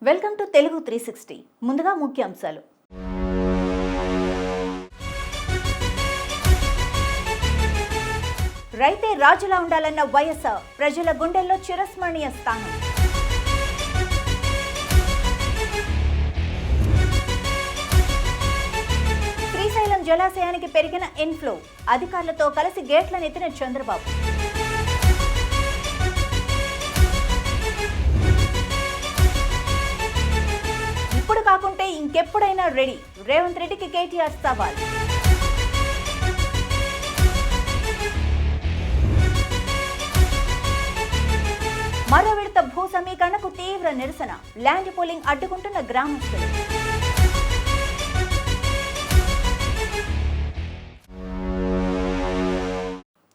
Welcome to Telugu 360. ముందుగా ముఖ్యాంశాలు. రైతే రాజులా ఉండాలన్న వైఎస్ఆర్ ప్రజల గుండెల్లో చిరస్మరణీయ స్థానం. శ్రీశైలం జలాశయానికి పెరిగిన ఇన్ఫ్లో, అధికారులతో కలిసి గేట్లనెత్తిన చంద్రబాబు. ఇప్పుడు కాకుంటే ఇంకెప్పుడైనా రెడీ, రేవంత్ రెడ్డికి కేటీఆర్ సవాల్. మరో విడత భూ సమీకరణకు తీవ్ర నిరసన, ల్యాండ్ పూలింగ్ అడ్డుకుంటున్న గ్రామస్తులు.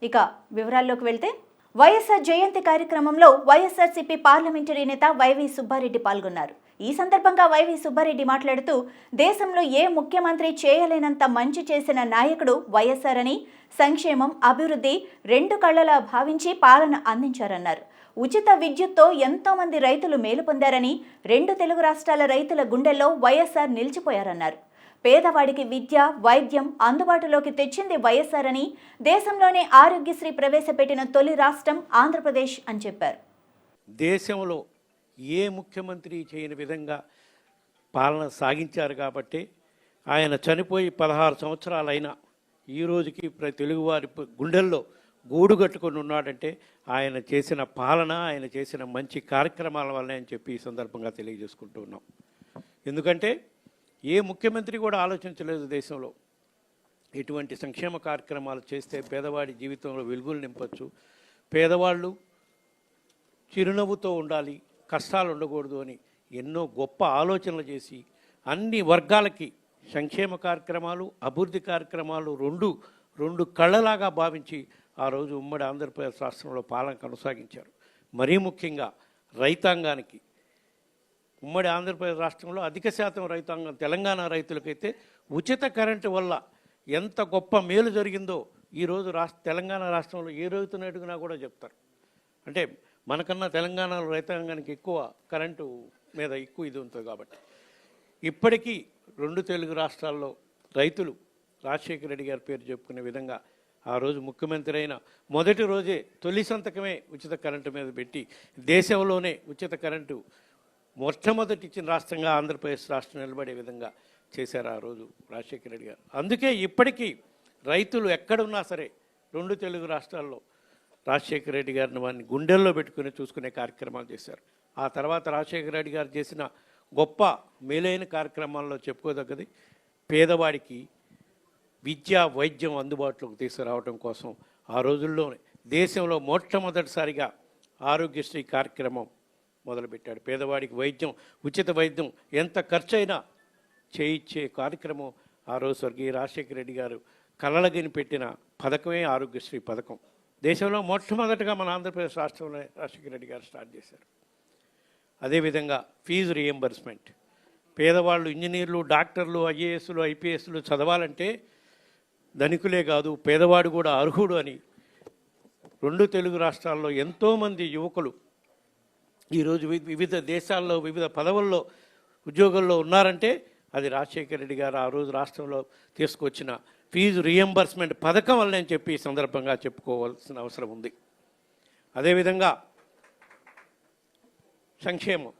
ఇక వివరాల్లోకి వెళ్తే, వైఎస్ఆర్ జయంతి కార్యక్రమంలో వైఎస్ఆర్సీపీ పార్లమెంటరీ నేత వైవి సుబ్బారెడ్డి పాల్గొన్నారు. ఈ సందర్భంగా వైవి సుబ్బారెడ్డి మాట్లాడుతూ, దేశంలో ఏ ముఖ్యమంత్రి చేయలేనంత మంచి చేసిన నాయకుడు వైఎస్ఆర్ అని, సంక్షేమం, అభివృద్ధి రెండు కళ్లలా భావించి పాలన అందించారన్నారు. ఉచిత విద్యుత్తో ఎంతో మంది రైతులు మేలు పొందారని, రెండు తెలుగు రాష్ట్రాల రైతుల గుండెల్లో వైఎస్ఆర్ నిలిచిపోయారన్నారు. పేదవాడికి విద్య, వైద్యం అందుబాటులోకి తెచ్చింది వైఎస్ఆర్ అని, దేశంలోనే ఆరోగ్యశ్రీ ప్రవేశపెట్టిన తొలి రాష్ట్రం ఆంధ్రప్రదేశ్ అని చెప్పారు. దేశంలో ఏ ముఖ్యమంత్రి చేయని విధంగా పాలన సాగించారు కాబట్టి ఆయన చనిపోయి 16 సంవత్సరాలైనా ఈ రోజుకి తెలుగువారి గుండెల్లో గూడు కట్టుకొని ఉన్నాడంటే ఆయన చేసిన పాలన, ఆయన చేసిన మంచి కార్యక్రమాల వల్లనే అని చెప్పి ఈ సందర్భంగా తెలియజేసుకుంటూ ఉన్నాం. ఎందుకంటే ఏ ముఖ్యమంత్రి కూడా ఆలోచించలేదు దేశంలో ఇటువంటి సంక్షేమ కార్యక్రమాలు చేస్తే పేదవాడి జీవితంలో వెలుగులు నింపచ్చు, పేదవాళ్ళు చిరునవ్వుతో ఉండాలి, కష్టాలు ఉండకూడదు అని ఎన్నో గొప్ప ఆలోచనలు చేసి అన్ని వర్గాలకి సంక్షేమ కార్యక్రమాలు, అభివృద్ధి కార్యక్రమాలు రెండు కళ్ళలాగా భావించి ఆ రోజు ఉమ్మడి ఆంధ్రప్రదేశ్ రాష్ట్రంలో పాలన కొనసాగించారు. మరీ ముఖ్యంగా రైతాంగానికి, ఉమ్మడి ఆంధ్రప్రదేశ్ రాష్ట్రంలో అధిక శాతం రైతాంగం తెలంగాణ రైతులకైతే ఉచిత కరెంటు వల్ల ఎంత గొప్ప మేలు జరిగిందో ఈరోజు తెలంగాణ రాష్ట్రంలో ఏ రైతును అడిగినా కూడా చెప్తారు. అంటే మనకన్నా తెలంగాణలో రైతాంగానికి ఎక్కువ కరెంటు మీద ఎక్కువ ఇది ఉంటుంది కాబట్టి ఇప్పటికీ రెండు తెలుగు రాష్ట్రాల్లో రైతులు రాజశేఖర రెడ్డి గారి పేరు చెప్పుకునే విధంగా ఆ రోజు ముఖ్యమంత్రి అయిన మొదటి రోజే తొలి సంతకమే ఉచిత కరెంటు మీద పెట్టి దేశంలోనే ఉచిత కరెంటు మొట్టమొదటి ఇచ్చిన రాష్ట్రంగా ఆంధ్రప్రదేశ్ రాష్ట్రం నిలబడే విధంగా చేశారు ఆ రోజు రాజశేఖర రెడ్డి గారు. అందుకే ఇప్పటికీ రైతులు ఎక్కడున్నా సరే రెండు తెలుగు రాష్ట్రాల్లో రాజశేఖర రెడ్డి గారిని వారిని గుండెల్లో పెట్టుకుని చూసుకునే కార్యక్రమాలు చేశారు. ఆ తర్వాత రాజశేఖర రెడ్డి గారు చేసిన గొప్ప మేలైన కార్యక్రమాల్లో చెప్పుకోదగ్గది పేదవాడికి విద్య, వైద్యం అందుబాటులోకి తీసుకురావడం కోసం ఆ రోజుల్లోనే దేశంలో మొట్టమొదటిసారిగా ఆరోగ్యశ్రీ కార్యక్రమం మొదలుపెట్టాడు. పేదవాడికి వైద్యం, ఉచిత వైద్యం ఎంత ఖర్చైనా చేయించే కార్యక్రమం ఆ రోజు స్వర్గీయ రాజశేఖర రెడ్డి గారు కలలగిని పెట్టిన పథకమే ఆరోగ్యశ్రీ పథకం. దేశంలో మొట్టమొదటిగా మన ఆంధ్రప్రదేశ్ రాష్ట్రంలో రాజశేఖర రెడ్డి గారు స్టార్ట్ చేశారు. అదేవిధంగా ఫీజు రియంబర్స్మెంట్, పేదవాళ్ళు ఇంజనీర్లు, డాక్టర్లు, ఐఏఎస్లు, ఐపీఎస్లు చదవాలంటే ధనికులే కాదు పేదవాడు కూడా అర్హుడు అని రెండు తెలుగు రాష్ట్రాల్లో ఎంతోమంది యువకులు ఈరోజు వివిధ దేశాల్లో వివిధ పదవుల్లో ఉద్యోగాల్లో ఉన్నారంటే అది రాజశేఖర రెడ్డి గారు ఆ రోజు రాష్ట్రంలో తీసుకొచ్చిన ఫీజు రియంబర్స్మెంట్ పథకం వల్లనే చెప్పి ఈ సందర్భంగా చెప్పుకోవాల్సిన అవసరం ఉంది. అదేవిధంగా సంక్షేమం,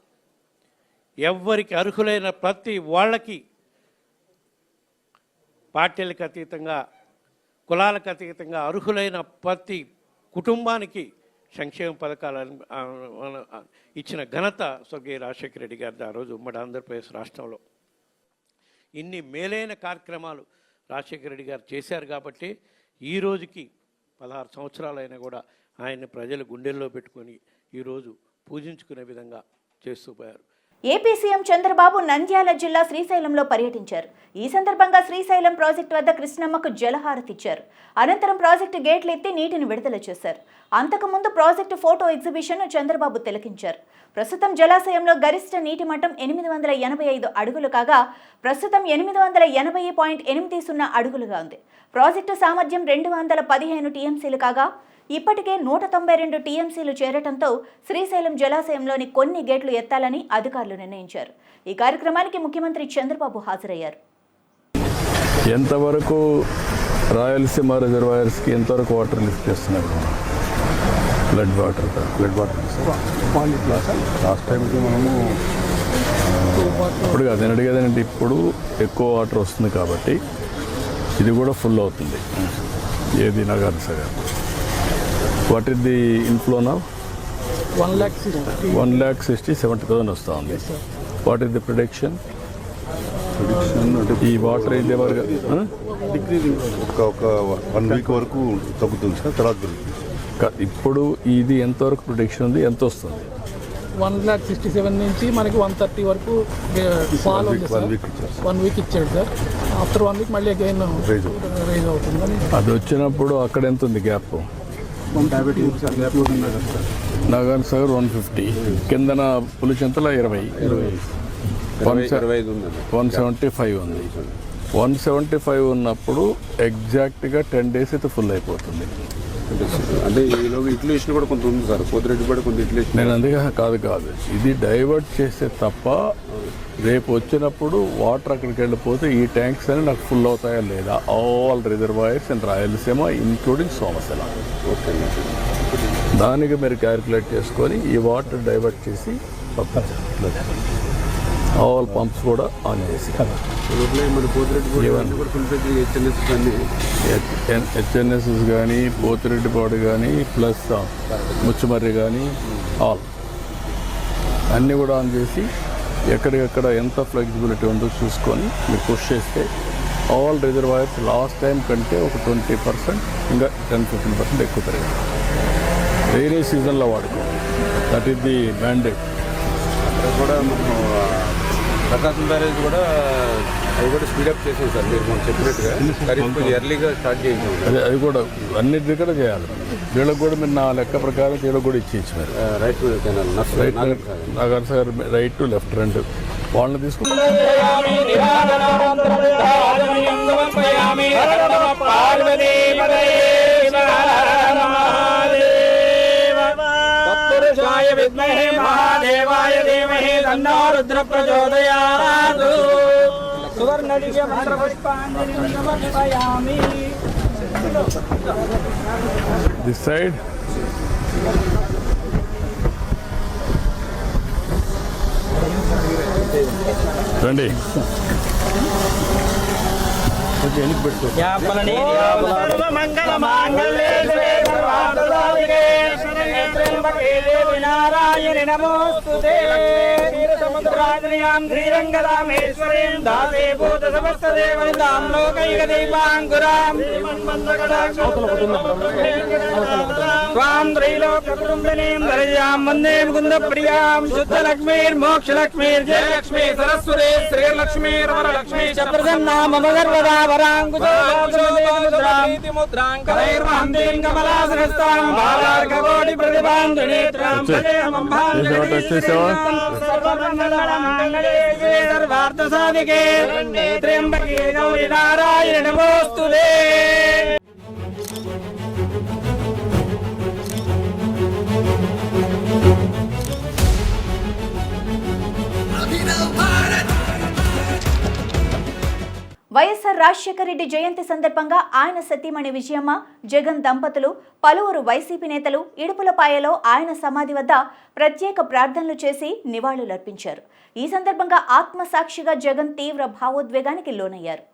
ఎవ్వరికి అర్హులైన ప్రతి వాళ్ళకి పార్టీలకు అతీతంగా, కులాలకు అతీతంగా అర్హులైన ప్రతి కుటుంబానికి సంక్షేమ పథకాలు ఇచ్చిన ఘనత స్వర్గీయ రాజశేఖర రెడ్డి గారిది ఆ రోజు ఉమ్మడి ఆంధ్రప్రదేశ్ రాష్ట్రంలో. ఇన్ని మేలైన కార్యక్రమాలు రాజశేఖర రెడ్డి గారు చేశారు కాబట్టి ఈ రోజుకి 16 సంవత్సరాలైనా కూడా ఆయన్ని ప్రజలు గుండెల్లో పెట్టుకొని ఈరోజు పూజించుకునే విధంగా చేస్తూ పోయారు. ఏపీ సీఎం చంద్రబాబు నంద్యాల జిల్లా శ్రీశైలంలో పర్యటించారు. ఈ సందర్భంగా శ్రీశైలం ప్రాజెక్టు వద్ద కృష్ణమ్మకు జలహారతిచ్చారు. అనంతరం ప్రాజెక్టు గేట్లు ఎత్తి నీటిని విడుదల చేశారు. అంతకుముందు ప్రాజెక్టు ఫోటో ఎగ్జిబిషన్ చంద్రబాబు తిలకించారు. ప్రస్తుతం జలాశయంలో గరిష్ట నీటి మట్టం 885 అడుగులు కాగా ప్రస్తుతం 880.80 అడుగులుగా ఉంది. ప్రాజెక్టు సామర్థ్యం 215 టీఎంసీలు కాగా ఇప్పటికే 192 టీఎంసీలు చేరటంతో శ్రీశైలం జలాశయంలోని కొన్ని గేట్లు ఎత్తాలని అధికారులు నిర్ణయించారు. ఈ కార్యక్రమానికి ముఖ్యమంత్రి చంద్రబాబు హాజరయ్యారు. ఎంతవరకు రాయలసీమ రిజర్వాయర్స్కి ఎంతవరకు వాటర్ లిఫ్ట్ చేస్తున్నారు? ఫ్లడ్ వాటర్ లాస్ట్ టైంకి మనము ఇప్పుడు కాదు, నేను అడిగేదంటే ఇప్పుడు ఎక్కువ వాటర్ వస్తుంది కాబట్టి ఇది కూడా ఫుల్ అవుతుంది. ఏది Nagarjuna Sagar what is the inflow నా 1,60,70,000 వస్తూ ఉంది. What is the prediction? ఈ వాటర్ అయితే ఒక 1 వీక్ వరకు తగ్గుతుంది సార్, తర్వాత ఇప్పుడు ఇది ఎంతవరకు ప్రొడిక్షన్ ఉంది, ఎంత వస్తుంది? 1,67,000 నుంచి మనకి 130 వరకు ఫాల్ ఉంది సార్. 1 వీక్ ఇచ్చాడు సార్. ఆఫ్టర్ 1 వీక్ మళ్ళీ అగైన్ రైజ్ అవుతుందని. అది వచ్చినప్పుడు అక్కడ ఎంత ఉంది గ్యాప్? నాగార్జున సాగర్ 150, కిందన పులిచింతల 175 ఉంది. 175 ఉన్నప్పుడు ఎగ్జాక్ట్గా 10 days అయితే ఫుల్ అయిపోతుంది. అంటే ఈలోగా ఇట్లేషన్ కూడా కొంత ఉంది సార్, పోతిరెడ్డి కూడా కొంత ఇట్లేషన్. నేను అందుకే కాదు ఇది డైవర్ట్ చేస్తే తప్ప రేపు వచ్చినప్పుడు వాటర్ అక్కడికి వెళ్ళిపోతే ఈ ట్యాంక్స్ అని నాకు ఫుల్ అవుతాయా లేదా? All reservoirs and Rayalaseema including Somasila. Okay, దానికి మీరు క్యాలిక్యులేట్ చేసుకొని ఈ వాటర్ డైవర్ట్ చేసి పంపించాలి. ఆల్ పంప్స్ కూడా ఆన్ చేసి హెచ్ఎన్ఎస్ఎస్ కానీ పోతిరెడ్డిపాడు కానీ ప్లస్ ముచ్చుమర్రి కానీ ఆల్ అన్నీ కూడా ఆన్ చేసి ఎక్కడికెక్కడ ఎంత ఫ్లెక్సిబిలిటీ ఉందో చూసుకొని మీరు పుష్ చేస్తే ఆల్ రిజర్వాయర్స్ లాస్ట్ టైం కంటే ఒక 20%, ఇంకా 10-15% ఎక్కువ పెరిగింది. వేరే సీజన్లో వాడుకోవాలి. That is the mandate. కూడా ప్రకాశం బ్యారేజ్ కూడా అది కూడా స్పీడప్ చేసాం సార్, మీరు మనం చెప్పినట్టుగా కొంచెం ఎర్లీగా స్టార్ట్ చేయించాం. అది కూడా అన్నిటి దగ్గర చేయాలి. వీళ్ళకి కూడా మీరు నా లెక్క ప్రకారం వీళ్ళకి కూడా ఇచ్చేసి మీరు right canal Nagarjuna Sagar right to left 2 వాళ్ళని తీసుకుంటారు. విద్మహే మహాదేవాయ ధీమహి తన్నో రుద్ర ప్రచోదయాత్. సువర్ణదివ్య మంత్రపుష్పాంజలిం సమర్పయామి. దిస్ సైడ్ రండి. మంగళ మాంగళ్యే సర్వార్థసాధికే శరణ్యే త్ర్యంబకే దేవి నారాయణి నమోస్తుతే. క్షీరసముద్రాద్రియాం శ్రీరంగరామేశ్వరీం దాసే భూత సమస్త దేవనితాం లోకైక దీపాంకురాం త్వాం త్రైలోక కుటుంబినీం ధరజాం వందే ముకుంద ప్రియాం శుద్ధలక్ష్మీర్మోక్షలక్ష్మీర్జయలక్ష్మీ సరస్వతే శ్రీలక్ష్మీర్వరలక్ష్మీ చ ప్రసన్నాం మమ సర్వదా వరాంకుశోభాముద్రాం కరైర్మహంతీం కమలాసనస్తాం బాలార్కకోటి ప్రతిభాంతునేత్రాం భజేహం సర్వమంగళమంగళే సర్వార్థసాధికే త్ర్యంబకే గౌరీ నారాయణి నమోస్తుతే. వైఎస్ఆర్ రాజశేఖర రెడ్డి జయంతి సందర్భంగా ఆయన సతీమణి విజయమ్మ, జగన్ దంపతులు, పలువురు వైసీపీ నేతలు ఇడుపులపాయలో ఆయన సమాధి వద్ద ప్రత్యేక ప్రార్థనలు చేసి నివాళులర్పించారు. ఈ సందర్భంగా ఆత్మసాక్షిగా జగన్ తీవ్ర భావోద్వేగానికి లోనయ్యారు.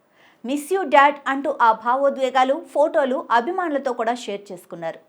మిస్ యూ డాడ్ అంటూ ఆ భావోద్వేగాలు, ఫోటోలు అభిమానులతో కూడా షేర్ చేసుకున్నారు.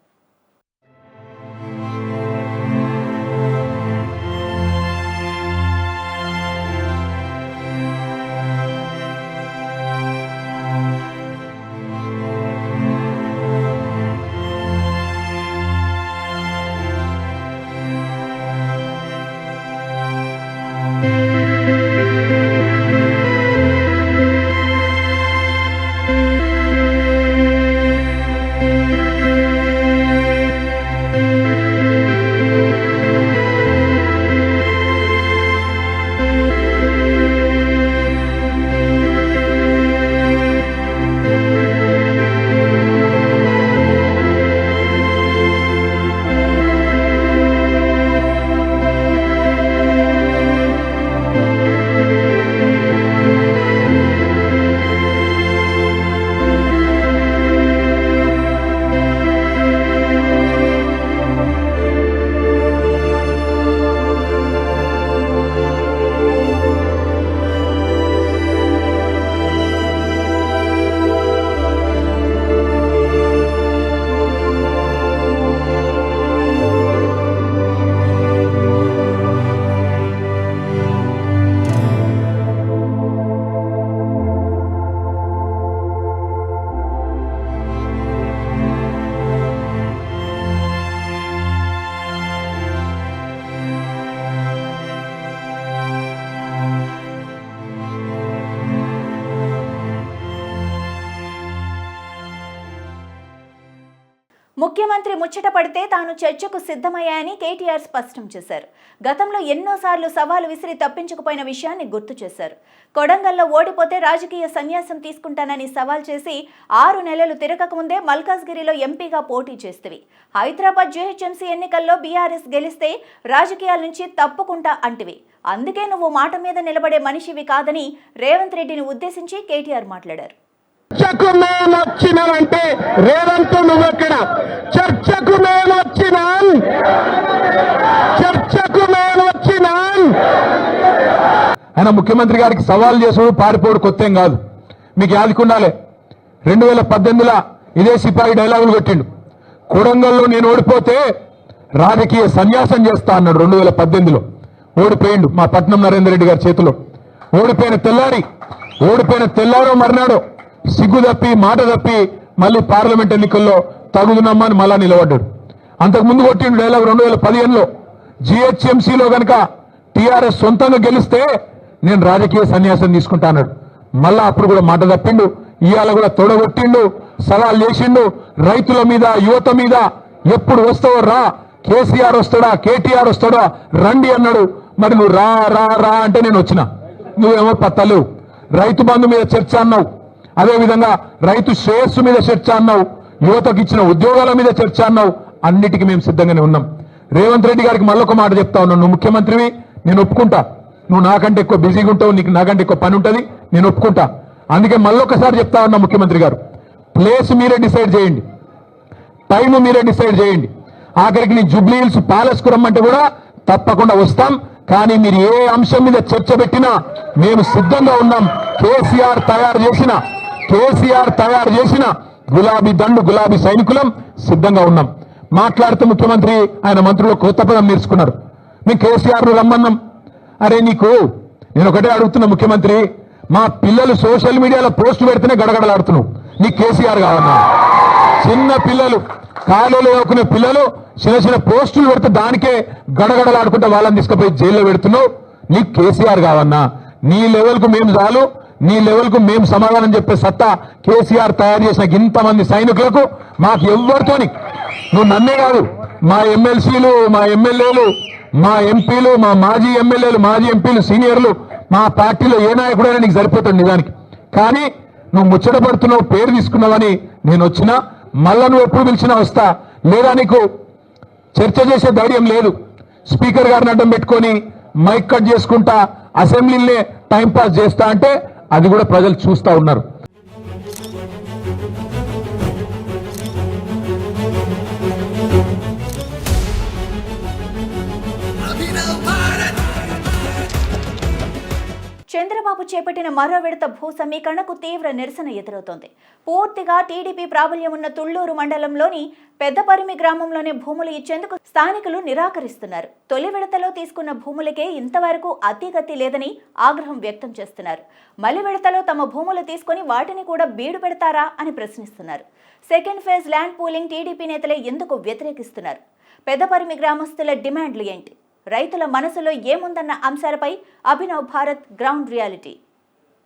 ముఖ్యమంత్రి ముచ్చట పడితే తాను చర్చకు సిద్ధమయ్యాయని కేటీఆర్ స్పష్టం చేశారు. గతంలో ఎన్నోసార్లు సవాలు విసిరి తప్పించుకుపోయిన విషయాన్ని గుర్తు చేశారు. కొడంగల్లో ఓడిపోతే రాజకీయ సన్యాసం తీసుకుంటానని సవాల్ చేసి 6 నెలలు తిరగకముందే మల్కాజ్గిరిలో ఎంపీగా పోటీ చేస్తేవి. హైదరాబాద్ జీహెచ్ఎంసీ ఎన్నికల్లో బీఆర్ఎస్ గెలిస్తే రాజకీయాల నుంచి తప్పుకుంటా అంటివి. అందుకే నువ్వు మాట మీద నిలబడే మనిషివి కాదని రేవంత్ రెడ్డిని ఉద్దేశించి కేటీఆర్ మాట్లాడారు. చర్చకు మేము వచ్చినామంటే రేవంత్ నువ్వెక్కడ? చర్చకు మేము వచ్చినాం, చర్చకు మేము వచ్చినాం. ఆయన ముఖ్యమంత్రి గారికి సవాల్ చేసుడు పారిపోడు కొత్తేం కాదు. మీకు యాదుకుండాలి, 2018లో ఇదే సిపాయి డైలాగులు పెట్టిండు. కొడంగల్లో నేను ఓడిపోతే రాజకీయ సన్యాసం చేస్తా అన్నాడు. 2018లో ఓడిపోయిండు మా పట్నం నరేందర్ రెడ్డి గారి చేతిలో. ఓడిపోయిన తెల్లారో మర్నాడో సిగ్గు తప్పి మాట తప్పి మళ్ళీ పార్లమెంట్ ఎన్నికల్లో తగుదునమ్మని మళ్ళా నిలబడ్డాడు. అంతకుముందు కొట్టిండు డైలాగ్ 2015లో జీహెచ్ఎంసీలో కనుక టీఆర్ఎస్ సొంతంగా గెలిస్తే నేను రాజకీయ సన్యాసం తీసుకుంటా అన్నాడు. మళ్ళా అప్పుడు కూడా మాట తప్పిండు. ఇవాళ కూడా తొడగొట్టిండు, సవాల్ చేసిండు. రైతుల మీద, యువత మీద ఎప్పుడు వస్తావో రా, కేసీఆర్ వస్తాడా కేటీఆర్ వస్తాడా రండి అన్నాడు. మరి నువ్వు రా రా రా అంటే నేను వచ్చిన, నువ్వేమో పత్తలేవు. రైతు బంధు మీద చర్చ అన్నావు, అదేవిధంగా రైతు శ్రేయస్సు మీద చర్చ అన్నావు, యువతకు ఇచ్చిన ఉద్యోగాల మీద చర్చ అన్నావు. అన్నిటికీ మేము సిద్ధంగానే ఉన్నాం. రేవంత్ రెడ్డి గారికి మళ్ళొక మాట చెప్తా ఉన్నాను, నువ్వు ముఖ్యమంత్రివి, నేను ఒప్పుకుంటా. నువ్వు నాకంటే ఎక్కువ బిజీగా ఉంటావు, నీకు నాకంటే ఎక్కువ పని ఉంటుంది, నేను ఒప్పుకుంటా. అందుకే మళ్ళొకసారి చెప్తా ఉన్నా ముఖ్యమంత్రి గారు, ప్లేస్ మీరే డిసైడ్ చేయండి, టైం మీరే డిసైడ్ చేయండి. ఆఖరికి నీ జూబ్లీ హిల్స్ ప్యాలెస్ కు రమ్మంటే కూడా తప్పకుండా వస్తాం. కానీ మీరు ఏ అంశం మీద చర్చ పెట్టినా మేము సిద్ధంగా ఉన్నాం. కేసీఆర్ తయారు చేసిన గులాబీ దండు, గులాబీ సైనికులం సిద్ధంగా ఉన్నాం. మాట్లాడుతూ ముఖ్యమంత్రి ఆయన మంత్రులు కొత్త పదం నేర్చుకున్నారు. మేము కేసీఆర్ను రమ్మన్నాం. అరే నీకు నేను ఒకటే అడుగుతున్నా ముఖ్యమంత్రి, మా పిల్లలు సోషల్ మీడియాలో పోస్ట్ పెడితేనే గడగడలాడుతున్నావు, నీకు కేసీఆర్ కావన్నా? చిన్న పిల్లలు, కాలేజీలో చదువుకునే పిల్లలు చిన్న పోస్టులు పెడితే దానికే గడగడలాడుకుంటే వాళ్ళని తీసుకుపోయి జైల్లో పెడుతున్నావు, నీకు కేసీఆర్ కావన్నా? నీ లెవెల్కు మేము చాలు, నీ లెవెల్కు మేము సమాధానం చెప్పే సత్తా కేసీఆర్ తయారు చేసిన ఇంతమంది సైనికులకు మాకు ఎవ్వరితోని, నువ్వు నన్నే కాదు, మా ఎమ్మెల్సీలు, మా ఎమ్మెల్యేలు, మా ఎంపీలు, మా మాజీ ఎమ్మెల్యేలు, మాజీ ఎంపీలు, సీనియర్లు, మా పార్టీలో ఏ నాయకుడైనా నీకు సరిపోతాడు నిజానికి. కానీ నువ్వు ముచ్చట పడుతున్నావు, పేరు తీసుకున్నావని నేను వచ్చినా, మళ్ళా నువ్వు ఎప్పుడు పిలిచినా వస్తా. లేదా నీకు చర్చ చేసే ధైర్యం లేదు, స్పీకర్ గారిని అడ్డం పెట్టుకొని మైక్ కట్ చేసుకుంటా అసెంబ్లీనే టైంపాస్ చేస్తా అంటే అది కూడా ప్రజలు చూస్తా ఉన్నారు. చంద్రబాబు చేపట్టిన మరో విడత భూ సమీకరణకు తీవ్ర నిరసన ఎదురవుతోంది. పూర్తిగా టీడీపీ ప్రాబల్యం ఉన్న తుళ్లూరు మండలంలోని పెద్దపరిమి గ్రామంలోనే భూములు ఇచ్చేందుకు స్థానికులు నిరాకరిస్తున్నారు. తొలి విడతలో తీసుకున్న భూములకే ఇంతవరకు అతిగతి లేదని ఆగ్రహం వ్యక్తం చేస్తున్నారు. మలి విడతలో తమ భూములు తీసుకుని వాటిని కూడా బీడు పెడతారా అని ప్రశ్నిస్తున్నారు. Second phase land pooling TDP నేతలే ఎందుకు వ్యతిరేకిస్తున్నారు? పెద్దపరిమి గ్రామస్తుల డిమాండ్లు ఏంటి? రైతుల మనసులో ఏముందన్న అంశాలపై అభినవ్ భారత్ గ్రౌండ్ రియాలిటీ.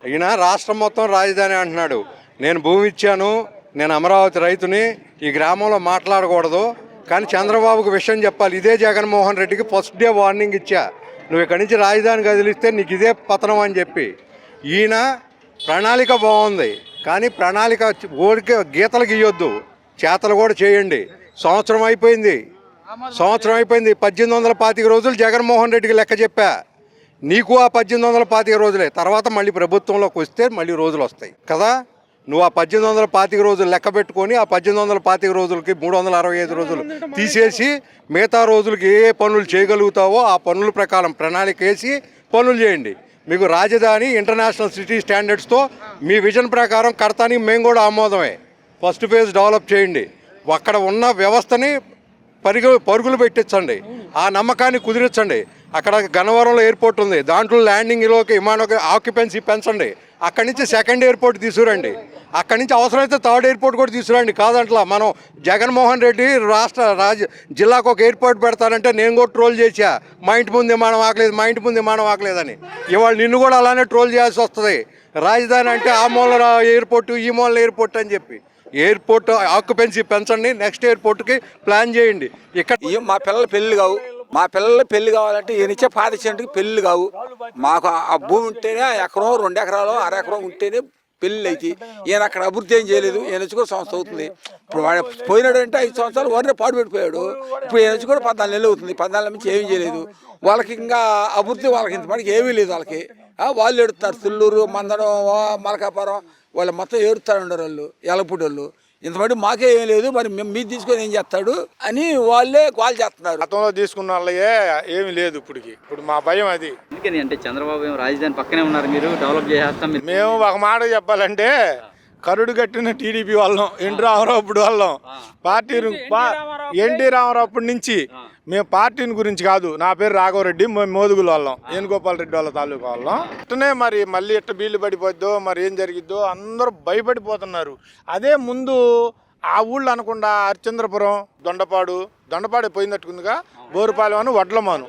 ఈయన రాష్ట్రం మొత్తం రాజధాని అంటున్నాడు. నేను భూమి ఇచ్చాను, నేను అమరావతి రైతుని, ఈ గ్రామంలో మాట్లాడకూడదు. కానీ చంద్రబాబుకు విషయం చెప్పాలి. ఇదే జగన్మోహన్ రెడ్డికి ఫస్ట్ డే వార్నింగ్ ఇచ్చా, నువ్వు ఇక్కడి నుంచి రాజధాని కదిలిస్తే నీకు ఇదే పతనం అని చెప్పి. ఈయన ప్రణాళిక బాగుంది, కానీ ప్రణాళిక ఓడికి గీతలు గీయొద్దు, చేతలు కూడా చేయండి. సంవత్సరం అయిపోయింది. 1825 రోజులు జగన్మోహన్ రెడ్డికి లెక్క చెప్పా. నీకు ఆ 1825 రోజులే, తర్వాత మళ్ళీ ప్రభుత్వంలోకి వస్తే మళ్ళీ రోజులు వస్తాయి కదా. నువ్వు ఆ 1825 రోజులు లెక్క పెట్టుకొని ఆ 1825 రోజులకి 365 రోజులు తీసేసి మిగతా రోజులకి ఏ పనులు చేయగలుగుతావో ఆ పనుల ప్రకారం ప్రణాళిక వేసి పనులు చేయండి. మీకు రాజధాని ఇంటర్నేషనల్ సిటీ స్టాండర్డ్స్తో మీ విజన్ ప్రకారం కడతానికి మేము కూడా ఆమోదమే. ఫస్ట్ ఫేజ్ డెవలప్ చేయండి, అక్కడ ఉన్న వ్యవస్థని పరుగులు పెట్టించండి, ఆ నమ్మకాన్ని కుదిరించండి. అక్కడ గన్నవరంలో ఎయిర్పోర్ట్ ఉంది, దాంట్లో ల్యాండింగ్లోకి విమాన ఆక్యుపెన్సీ పెంచండి. అక్కడి నుంచి సెకండ్ ఎయిర్పోర్ట్ తీసుకురండి, అక్కడి నుంచి అవసరమైతే థర్డ్ ఎయిర్పోర్ట్ కూడా తీసుకురండి. కాదంట్లా మనం జగన్మోహన్ రెడ్డి జిల్లాకు ఒక ఎయిర్పోర్ట్ పెడతానంటే నేను కూడా ట్రోల్ చేశా, మా ఇంటి ముందు విమానం ఆకలేదు, మా ఇంటి ముందు విమానం ఆకలేదని. ఇవాళ నిన్ను కూడా అలానే ట్రోల్ చేయాల్సి వస్తుంది. రాజధాని అంటే ఆ మూల ఎయిర్పోర్టు, ఈ మూల ఎయిర్పోర్ట్ అని చెప్పి ఎయిర్పోర్ట్ ఆక్యుపెన్సీ పెంచండి, నెక్స్ట్ ఎయిర్పోర్ట్కి ప్లాన్ చేయండి. ఇక్కడ మా పిల్లల పెళ్ళి కావు, మా పిల్లల పెళ్లి కావాలంటే ఈయనిచ్చే పాతించడానికి పెళ్ళి కావు. మాకు ఆ భూమి ఉంటేనే ఎకరం 2 ఎకరాలు 1/2 ఎకరం ఉంటేనే పెళ్ళి అయితే. ఈయన అక్కడ అభివృద్ధి ఏం చేయలేదు. ఈయన వచ్చి కూడా సంవత్సరం అవుతుంది. ఇప్పుడు వాడు పోయినాడు అంటే 5 సంవత్సరాలు వారినే పాడు పెట్టిపోయాడు. ఇప్పుడు ఈయన వచ్చి కూడా 14 నెలలు అవుతుంది. 14 నెలల నుంచి ఏమీ చేయలేదు. వాళ్ళకి ఇంకా అభివృద్ధి వాళ్ళకి ఇంతమందికి ఏమీ లేదు. వాళ్ళకి వాళ్ళు ఏడుస్తారు. తుళ్ళూరు, మందడం, మలకాపురం వాళ్ళు మొత్తం ఏడుస్తారు ఉండరు వాళ్ళు, ఎలపూడి వాళ్ళు. ఇంతమంది మాకే ఏం లేదు, మరి మీరు తీసుకొని ఏం చేస్తాడు అని వాళ్ళే కాల్ చేస్తున్నారు. గతంలో తీసుకున్న వాళ్ళయే ఏమి లేదు ఇప్పుడు మా భయం అది. ఎందుకని అంటే చంద్రబాబు ఏమో రాజధాని పక్కనే ఉన్నారు, మీరు డెవలప్ చేసేస్తాం. మేము ఒక మాట చెప్పాలంటే కరుడు కట్టిన టీడీపీ వాళ్ళం, ఎన్టీ రామారావు అప్పుడు వాళ్ళం. పార్టీ ఎన్టీ రామారావు అప్పటి నుంచి మేము పార్టీని గురించి కాదు. నా పేరు రాఘవరెడ్డి, మోదుగుల వాళ్ళం, వేణుగోపాల్ రెడ్డి వాళ్ళ తాలూకా వాళ్ళం. ఇట్టనే మరి మళ్ళీ ఎట్ట బీళ్ళు పడిపోద్దో, మరి ఏం జరిగిద్దో అందరూ భయపడిపోతున్నారు. అదే ముందు ఆ ఊళ్ళో అనకుండా హరిచంద్రపురం, దొండపాడు పోయినట్టుకుందిగా, బోరుపాలెం అని వడ్లమాను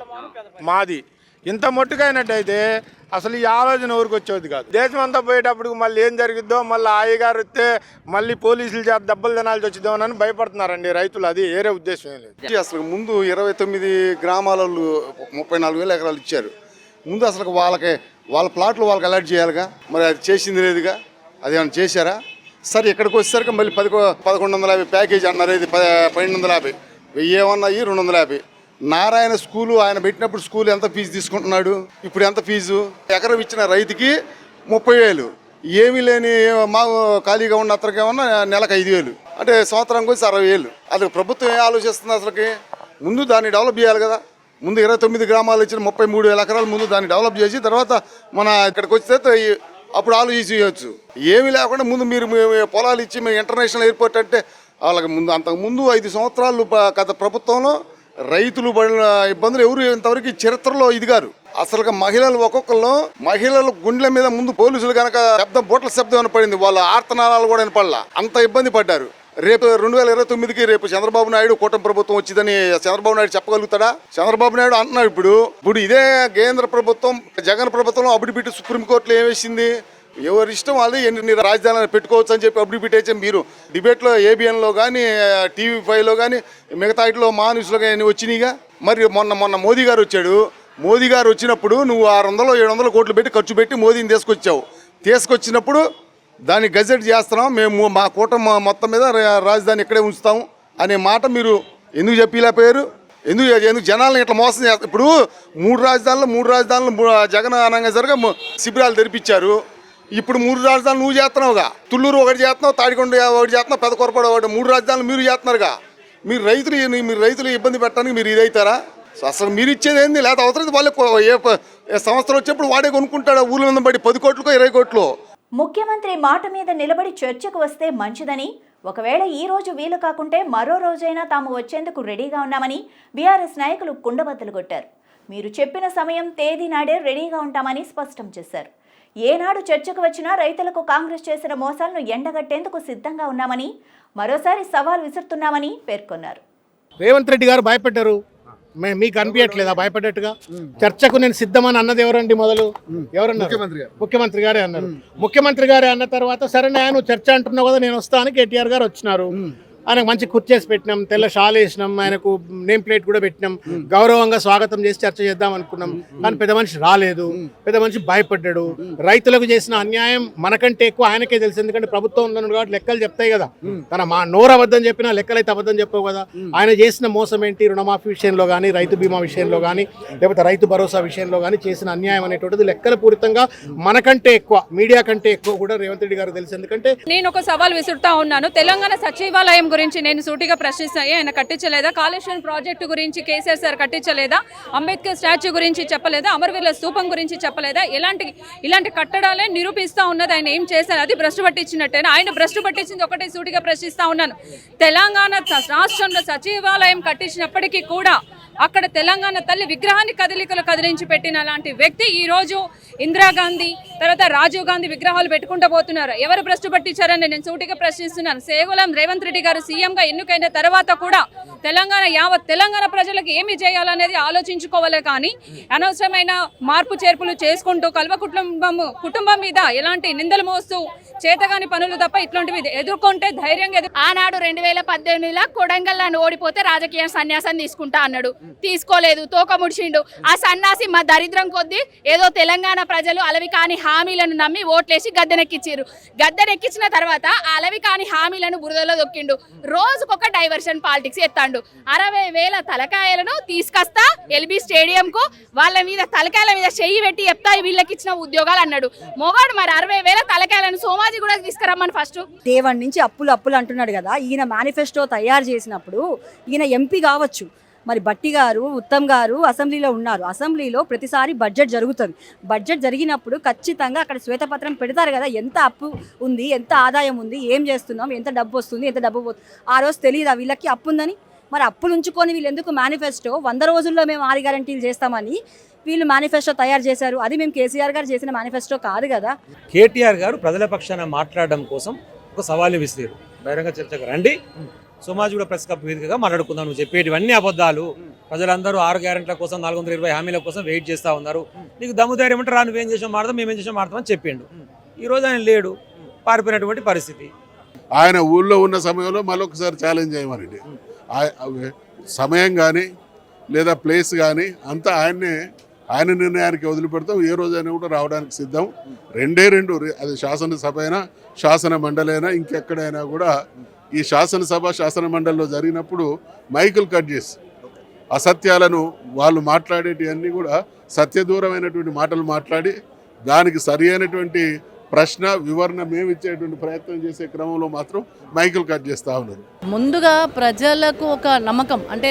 మాది. ఇంత మొట్టుగా అయినట్టయితే అసలు ఈ ఆలోచన ఊరికి వచ్చేది కాదు. దేశం అంతా పోయేటప్పుడు మళ్ళీ ఏం జరిగిద్దో, మళ్ళీ అయ్యగారు వస్తే మళ్ళీ పోలీసులు చేత దెబ్బలు తినాల్సి వచ్చిద్దామని భయపడుతున్నారండి రైతులు. అది వేరే ఉద్దేశం ఏం లేదు. అసలు ముందు 29 గ్రామాలలో 34,000 ఎకరాలు ఇచ్చారు. ముందు అసలు వాళ్ళ ప్లాట్లు వాళ్ళకి అలాట్ చేయాలిగా, మరి అది చేసింది లేదుగా. అదేమన్నా చేశారా? సరే ఇక్కడికి వచ్చేసరికి మళ్ళీ 1150 ప్యాకేజీ అన్నారు. ఇది 1250, 1000 ఏమన్నాయి 250. నారాయణ స్కూలు ఆయన పెట్టినప్పుడు స్కూల్ ఎంత ఫీజు తీసుకుంటున్నాడు, ఇప్పుడు ఎంత ఫీజు? ఎకరం ఇచ్చిన రైతుకి 30,000, ఏమీ లేని మా ఖాళీగా ఉన్న అతనికేమన్నా నెలకు 5,000, అంటే సంవత్సరానికి వచ్చి 60,000. అది ప్రభుత్వం ఏం ఆలోచిస్తుంది అసలుకి? ముందు దాన్ని డెవలప్ చేయాలి కదా. ముందు 29 గ్రామాలు ఇచ్చిన 33,000 ఎకరాలు ముందు దాన్ని డెవలప్ చేసి తర్వాత మన ఇక్కడికి వస్తే అప్పుడు ఆలోచించవచ్చు. ఏమీ లేకుండా ముందు మీరు పొలాలు ఇచ్చి మేము ఇంటర్నేషనల్ ఎయిర్పోర్ట్ అంటే వాళ్ళకి అంతకుముందు 5 సంవత్సరాలు గత ప్రభుత్వంలో రైతులు పడిన ఇబ్బందులు ఎవరు ఇంతవరకు చరిత్రలో ఇదిగారు. అసలు మహిళలు గుండెల మీద ముందు పోలీసులు కనుక బోట్ల శబ్దం వినపడింది, వాళ్ళ ఆర్తనాదాలు కూడా వినపడలా, అంత ఇబ్బంది పడ్డారు. రేపు 2029కి రేపు చంద్రబాబు నాయుడు కూటమి ప్రభుత్వం వచ్చిందని చంద్రబాబు నాయుడు చెప్పగలుగుతాడా? చంద్రబాబు నాయుడు అంటున్నాడు. ఇప్పుడు ఇదే కేంద్ర ప్రభుత్వం, జగన్ ప్రభుత్వంలో అప్పుడు బిట్టి సుప్రీంకోర్టులో ఏం వేసింది, ఎవరి ఇష్టం వాళ్ళు ఎన్ని రాజధానులు పెట్టుకోవచ్చు అని చెప్పి అప్పుడు పెట్టేసి మీరు డిబేట్లో ABNలో కానీ TV5లో కానీ మిగతా ఇట్లో న్యూస్లో కానీ వచ్చినాయిగా. మరి మొన్న మోదీ గారు వచ్చాడు. మోదీ గారు వచ్చినప్పుడు నువ్వు 600-700 కోట్లు పెట్టి ఖర్చు పెట్టి మోదీని తీసుకొచ్చినప్పుడు దాన్ని గజెట్ చేస్తున్నాం మేము, మా కూటమి మొత్తం మీద రాజధాని ఇక్కడే ఉంచుతాం అనే మాట మీరు ఎందుకు చెప్పలేకపోయారు? ఎందుకు జనాలను ఇట్లా మోసం చేస్తారు? ఇప్పుడు 3 రాజధానులు జగన్ అనగా జరగ శిబిరాలు తెరిపించారు. ఇప్పుడు 3 రాజధానులు నువ్వు చేస్తున్నావుగా. తుళ్ళూరు ఒకటి చేస్తున్నావు, తాడికొండ ఒకటి చేస్తున్నావు, పెదకొరపాడు ఒకటి, 3 రాజధానులు మీరు చేస్తున్నారుగా. మీరు రైతులు ఇబ్బంది పెట్టడానికి మీరు ఇదవుతారా? అసలు మీరు ఇచ్చేది ఏంది? లేకపోతే అవసరం వాళ్ళే ఏ సంవత్సరం వచ్చేప్పుడు వాడే కొనుక్కుంటాడు ఊళ్ళ మీద పడి 10 కోట్లకో 20 కోట్లు. ముఖ్యమంత్రి మాట మీద నిలబడి చర్చకు వస్తే మంచిదని, ఒకవేళ ఈ రోజు వీలు కాకుంటే మరో రోజైనా తాము వచ్చేందుకు రెడీగా ఉన్నామని బీఆర్ఎస్ నాయకులు కుండబద్దలు కొట్టారు. మీరు చెప్పిన సమయం తేదీ నాడే రెడీగా ఉంటామని స్పష్టం చేశారు. ఏనాడు చర్చకు వచ్చినా రైతులకు కాంగ్రెస్ చేసిన మోసాలను ఎండగట్టేందుకు సిద్ధంగా ఉన్నామని, మరోసారి సవాల్ విసురుతున్నామని పేర్కొన్నారు. రేవంత్ రెడ్డి గారు భయపెట్టారు, మీకు అనిపించట్లేదా భయపడ్డట్టుగా? చర్చకు నేను సిద్ధమని అన్నది ఎవరండి? మొదలు ఎవరన్నారు? ముఖ్యమంత్రి గారే అన్నారు. ముఖ్యమంత్రి గారే అన్న తర్వాత సరే నేను చర్చ అంటున్నావు కదా, నేను వస్తాను. కేటీఆర్ గారు వచ్చినారు. ఆయనకు మంచి కుర్చేసి పెట్టినాం, తెల్ల షాల్ వేసినాం, ఆయనకు నేమ్ ప్లేట్ కూడా పెట్టినాం, గౌరవంగా స్వాగతం చేసి చర్చ చేద్దాం అనుకున్నాం. కానీ పెద్ద మనిషి రాలేదు, పెద్ద మనిషి భయపడ్డాడు. రైతులకు చేసిన అన్యాయం మనకంటే ఎక్కువ ఆయనకే తెలుసు. ఎందుకంటే ప్రభుత్వం ఉన్నాడు కాబట్టి లెక్కలు చెప్తాయి కదా. తన నోరు అబద్ధం చెప్పినా లెక్కలైతే అబద్ధం చెప్పవు కదా. ఆయన చేసిన మోసం ఏంటి? రుణమాఫీ విషయంలో కానీ, రైతు బీమా విషయంలో కానీ, లేకపోతే రైతు భరోసా విషయంలో కానీ చేసిన అన్యాయం అనేటువంటిది లెక్కల పూరితంగా మనకంటే ఎక్కువ, మీడియా కంటే ఎక్కువ కూడా రేవంత్ రెడ్డి గారు తెలుసు. ఎందుకంటే నేను ఒక సవాల్ విసురుతా ఉన్నాను. తెలంగాణ సచివాలయం గురించి నేను సూటిగా ప్రశ్నిస్తాయి. ఆయన కట్టించలేదా? కాళేశ్వరం ప్రాజెక్టు గురించి కేసీఆర్ సార్ కట్టించలేదా? అంబేద్కర్ స్టాచ్యూ గురించి చెప్పలేదా? అమరవీరుల స్తూపం గురించి చెప్పలేదా? ఇలాంటి కట్టడాలే నిరూపిస్తూ ఉన్నది. ఆయన ఏం చేశారు? అది భ్రష్టు పట్టించినట్టేనా? ఆయన భ్రష్టు పట్టించింది ఒకటే సూటిగా ప్రశ్నిస్తా ఉన్నాను. తెలంగాణ రాష్ట్రంలో సచివాలయం కట్టించినప్పటికీ కూడా అక్కడ తెలంగాణ తల్లి విగ్రహాన్ని కదిలించి పెట్టిన లాంటి వ్యక్తి ఈరోజు ఇందిరాగాంధీ తర్వాత రాజీవ్ గాంధీ విగ్రహాలు పెట్టుకుంటూ పోతున్నారు. ఎవరు భ్రష్టు పట్టించారని నేను సూటిగా ప్రశ్నిస్తున్నాను. కేవలం రేవంత్ రెడ్డి గారు సీఎంగా ఎన్నికైన తర్వాత కూడా యావత్ తెలంగాణ ప్రజలకు ఏమి చేయాలనేది ఆలోచించుకోవాలి. కానీ అనవసరమైన మార్పు చేర్పులు చేసుకుంటూ కల్వ కుటుంబం మీద ఎలాంటి నిందలు మోస్తూ చేతగాని పనులు తప్ప ఇట్లాంటివి ఎదుర్కొంటే ధైర్యంగా ఆనాడు 2018లో కొడంగల్ ఓడిపోతే రాజకీయ సన్యాసం తీసుకుంటా అన్నాడు, తీసుకోలేదు, తోక ముడిచిండు. ఆ సన్యాసి మా దరిద్రం కొద్దీ ఏదో తెలంగాణ ప్రజలు అలవి కాని హామీలను నమ్మి ఓట్లేసి గద్దెనెక్కించారు. గద్దెనెక్కించిన తర్వాత ఆ అలవి కాని హామీలను బురదలో దొక్కిండు. రోజుకొక డైవర్షన్ పాలిటిక్స్ ఎత్తాండు. 60,000 తలకాయలను తీసుకొస్తా ఎల్బీ స్టేడియం కు వాళ్ళ మీద తలకాయల మీద చెయ్యి పెట్టి చెప్తా వీళ్ళకి ఇచ్చిన ఉద్యోగాలు అన్నాడు. మొగాడు మరి 60,000 తలకాయలను సోమాజీ కూడా తీసుకురమ్మని ఫస్ట్ దేవన్ నుంచి అప్పులు అంటున్నాడు కదా. ఈయన మేనిఫెస్టో తయారు చేసినప్పుడు ఈయన ఎంపీ కావచ్చు, మరి బట్టి గారు ఉత్తమ్ గారు అసెంబ్లీలో ఉన్నారు. అసెంబ్లీలో ప్రతిసారి బడ్జెట్ జరుగుతుంది. బడ్జెట్ జరిగినప్పుడు ఖచ్చితంగా అక్కడ శ్వేతపత్రం పెడతారు కదా, ఎంత అప్పు ఉంది, ఎంత ఆదాయం ఉంది, ఏం చేస్తున్నాం, ఎంత డబ్బు వస్తుంది, ఎంత డబ్బు పోతుంది. ఆ రోజు తెలియదా వీళ్ళకి అప్పు ఉందని? మరి అప్పులు ఉంచుకొని వీళ్ళు ఎందుకు మేనిఫెస్టో 100 రోజుల్లో మేము 6 గ్యారెంటీలు చేస్తామని వీళ్ళు మేనిఫెస్టో తయారు చేశారు. అది మేము కేసీఆర్ గారు చేసిన మేనిఫెస్టో కాదు కదా. కేటీఆర్ గారు ప్రజల పక్షాన మాట్లాడడం కోసం ఒక సవాలు విసిరారు. బహిరంగ చర్చకు రండి, సోమాజీ కూడా ప్రెస్ క్లబ్ వేదికగా మాట్లాడుకుందాం, నువ్వు చెప్పేటివన్నీ అబద్ధాలు, ప్రజలందరూ 6 గ్యారెంటీల కోసం 420 హామీల కోసం వెయిట్ చేస్తూ ఉన్నారు, నీకు దమ్ము ధైర్యం అంటే రా, నువ్వేం చేసాం మాడతాం, మేమేం చేసాం మాడతామని చెప్పిండు. ఈరోజు ఆయన లేడు, పారిపోయినటువంటి పరిస్థితి. ఆయన ఊళ్ళో ఉన్న సమయంలో మళ్ళొకసారి ఛాలెంజ్ చేయమనండి. సమయం కానీ లేదా ప్లేస్ కానీ అంతా ఆయన నిర్ణయానికి వదిలిపెడతాం. ఏ రోజైనా కూడా రావడానికి సిద్ధం. 2 అది శాసనసభ అయినా శాసన మండలి అయినా ఇంకెక్కడైనా కూడా ఈ శాసనసభ శాసన మండలిలో జరిగినప్పుడు మైకులు కట్ చేసి అసత్యాలను వాళ్ళు మాట్లాడేటివన్నీ కూడా సత్యదూరమైనటువంటి మాటలు మాట్లాడి దానికి సరి అయినటువంటి ప్రశ్న వివరణ మేము ఇచ్చేటువంటి ప్రయత్నం చేసే క్రమంలో మాత్రం మైకులు కట్ చేస్తూ ఉన్నారు. ముందుగా ప్రజలకు ఒక నమ్మకం, అంటే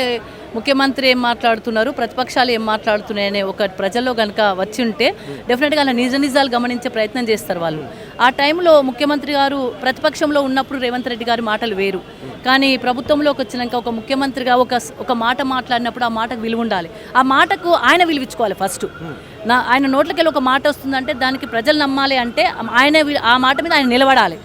ముఖ్యమంత్రి ఏం మాట్లాడుతున్నారు, ప్రతిపక్షాలు ఏం మాట్లాడుతున్నాయనే ఒక ప్రజల్లో కనుక వచ్చి ఉంటే డెఫినెట్గా అలా నిజాలు గమనించే ప్రయత్నం చేస్తారు వాళ్ళు. ఆ టైంలో ముఖ్యమంత్రి గారు ప్రతిపక్షంలో ఉన్నప్పుడు రేవంత్ రెడ్డి గారి మాటలు వేరు, కానీ ప్రభుత్వంలోకి వచ్చినాక ఒక ముఖ్యమంత్రిగా ఒక మాట మాట్లాడినప్పుడు ఆ మాటకు విలువ ఉండాలి. ఆ మాటకు ఆయన విలువించుకోవాలి. ఫస్ట్ ఆయన నోట్లకెళ్ళి ఒక మాట వస్తుందంటే దానికి ప్రజలు నమ్మాలి, అంటే ఆ మాట మీద ఆయన నిలబడాలి.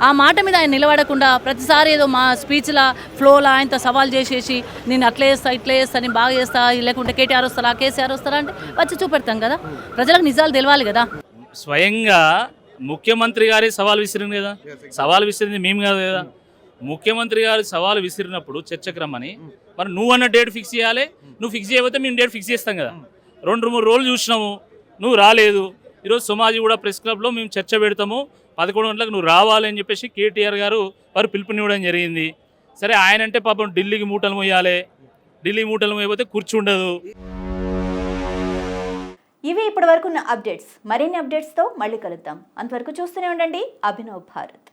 ఆ మాట మీద ఆయన నిలబడకుండా ప్రతిసారి ఏదో మా స్పీచ్ల ఫ్లోలా ఆయనతో సవాల్ చేసేసి నేను అట్లా చేస్తా ఇట్లా చేస్తా నేను బాగా చేస్తా, లేకుంటే కేటీఆర్ వస్తారా కేసీఆర్ వస్తారా అంటే వచ్చి చూపెడతాం కదా. ప్రజలకు నిజాలు తెలవాలి కదా. స్వయంగా ముఖ్యమంత్రి గారే సవాల్ విసిరింది కదా, సవాల్ విసిరింది మేము కాదు కదా. ముఖ్యమంత్రి గారు సవాల్ విసిరినప్పుడు చర్చకు రమ్మని, మరి నువ్వు అన్న డేట్ ఫిక్స్ చేయాలి, నువ్వు ఫిక్స్ చేయకపోతే మేము డేట్ ఫిక్స్ చేస్తాం కదా. 2-3 రోజులు చూసినాము, నువ్వు రాలేదు. ఈరోజు సోమాజీ కూడా ప్రెస్ క్లబ్లో మేము చర్చ పెడతాము, 11 గంటలకు నువ్వు రావాలి అని చెప్పేసి కేటీఆర్ గారు వారు పిలుపునివ్వడం జరిగింది. సరే, ఆయన అంటే పాపం ఢిల్లీకి మూటలు మోయాలి, ఢిల్లీ మూటలు మోయకపోతే కూర్చుండదు. ఇవి ఇప్పటి వరకున్న అప్డేట్స్. మరిన్ని అప్డేట్స్తో మళ్ళీ కలుద్దాం. అంతవరకు చూస్తూనే ఉండండి అభినవ్ భారత్.